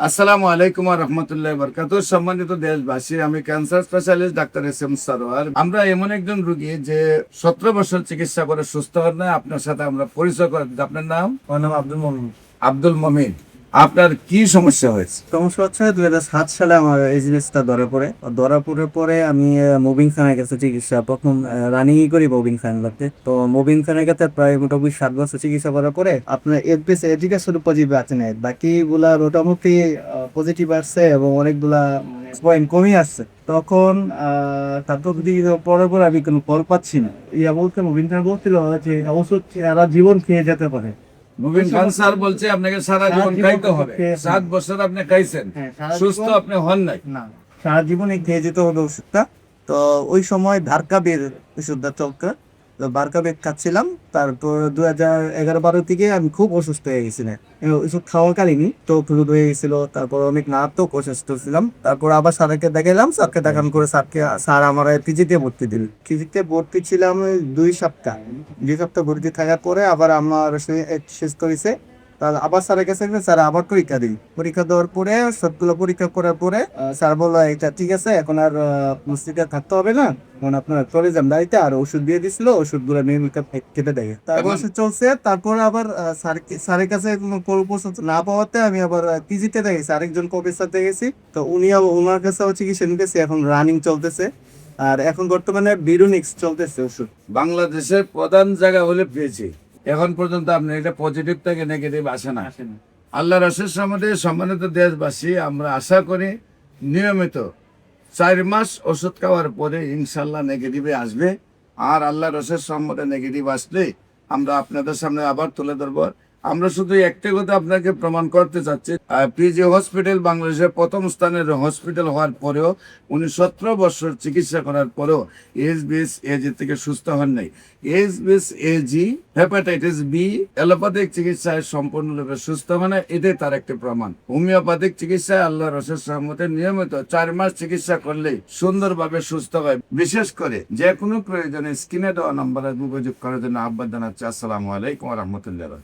আসসালামু আলাইকুম রহমতুল্লাহ বরকাত। সম্মানিত দেশবাসী, আমি cancer specialist doctor S Sarwar. আমরা এমন একজন রোগী যে 17 বছর চিকিৎসা করে সুস্থ হন না। আপনার সাথে আমরা পরিচয় করে দিই। আপনার নাম? আমার নাম আব্দুল মমিন। আব্দুল মমিন। আপনার কি সমস্যা হয়েছে? সমস্যা হচ্ছে 2007 সালে আমার এই জিনিসটা ধরা পড়ে পরে আমি মুভিং খানে গেছি চিকিৎসা। প্রথম রানিং করি মুভিং খান লাগতে, তো মুভিং খানে গেছে প্রায় মোটামুটি 7 বছর চিকিৎসা করার পরে আপনার এফপিএস এদিকে শুধু পজিটিভ আছে না, বাকিগুলা মোটামুটি পজিটিভ আসছে এবং অনেকগুলা পয়েন্ট কমই আসছে। তখন তারপর পরে পরে আমি কোনো ফল পাচ্ছি না। বলতে মুভিং খান বলছিল যে ওষুধ সারা জীবন খেয়ে যেতে পারে। মুবিন খান স্যার বলছে আপনাকে সারা জীবন খাইতে হবে। 7 বছর আপনি খাইছেন, হ্যাঁ, সারা সুস্থ জীবন- আপনি হন নাই। না, সারা জীবনে খেয়ে যেতে হবে ওষুধটা। তো ওই সময় ধারকাবের ওষুধটা চলতো, তো বারকাবের খাচ্ছিলাম। তারপর 2011-12 থেকে আমি খুব অসুস্থ হয়ে গেছিলাম। ওষুধ খাওয়াকালীনই চোখ হলুদ হয়ে গেছিল, তারপর অনেক মারাত্মক অসুস্থ ছিলাম। তারপর আবার স্যারকে দেখালাম, স্যারকে দেখান করে স্যার আমার পিজিতে ভর্তি দিল। পিজিতে ভর্তি ছিলাম ওই 2 সপ্তাহ। 2 সপ্তাহ ভর্তি থাকার পরে আবার আমার সুস্থ হয়েছে। তার আবার স্যারের কাছে গেলে স্যার আবার পরীক্ষা দিই। পরীক্ষা দেওয়ার পরে সবগুলো পরীক্ষা করার পরে স্যার বললো এটা ঠিক আছে, এখন আর পুস্তিকা থাকতে হবে না, এখন আপনার চলে যান বাড়িতে। আর ওষুধ দিয়ে দিছিল, ওষুধগুলো নিয়মিত খেতে দেয়। তারপর সে চলছে। তারপর আবার স্যারের কাছে কোনো পরামর্শ না পাওয়াতে আমি আবার পিজিতে দেখেছি, আরেকজন প্রফেসর দেখেছি। তো ওনার কাছে চিকিৎসা নিতেছি, এখন রানিং চলতেছে। আর এখন বর্তমানে বিরুনিক্স চলতেছে ওষুধ। বাংলাদেশের প্রধান জায়গা হলে পেয়েছি। এখন পর্যন্ত আপনার এটা পজিটিভ থেকে নেগেটিভ আসে না। আল্লাহ রসের সম্বন্ধে সম্মানিত দেশবাসী, আমরা আশা করি নিয়মিত 4 মাস ওষুধ খাওয়ার পরে ইনশাল্লাহ নেগেটিভে আসবে। আর আল্লাহ রসের সম্বন্ধে নেগেটিভ আসলে আমরা আপনাদের সামনে আবার তুলে ধরবো। আমরা শুধু একটা কথা আপনাকে প্রমাণ করতে চাচ্ছি, পিজি হসপিটাল বাংলাদেশের প্রথম স্থানের হসপিটাল হওয়ার পরেও উনি 17 বছর চিকিৎসা করার পরেও এইচবিএস-এজি থেকে সুস্থ হন নাই। এইচবিএস-এজি হেপাটাইটিস বি অ্যালোপ্যাথিক চিকিৎসায় সম্পূর্ণরূপে সুস্থ মানে এটাই তার একটি প্রমাণ। হোমিওপ্যাথিক চিকিৎসায় আল্লাহ রসের সহমতে নিয়মিত 4 মাস চিকিৎসা করলেই সুন্দরভাবে সুস্থ হয়। বিশেষ করে যে কোনো প্রয়োজনে স্ক্রিনে দেওয়া নম্বরে যোগাযোগ করার জন্য আহ্বান জানাচ্ছি। আসসালামু আলাইকুম রহমতুল্লাহ।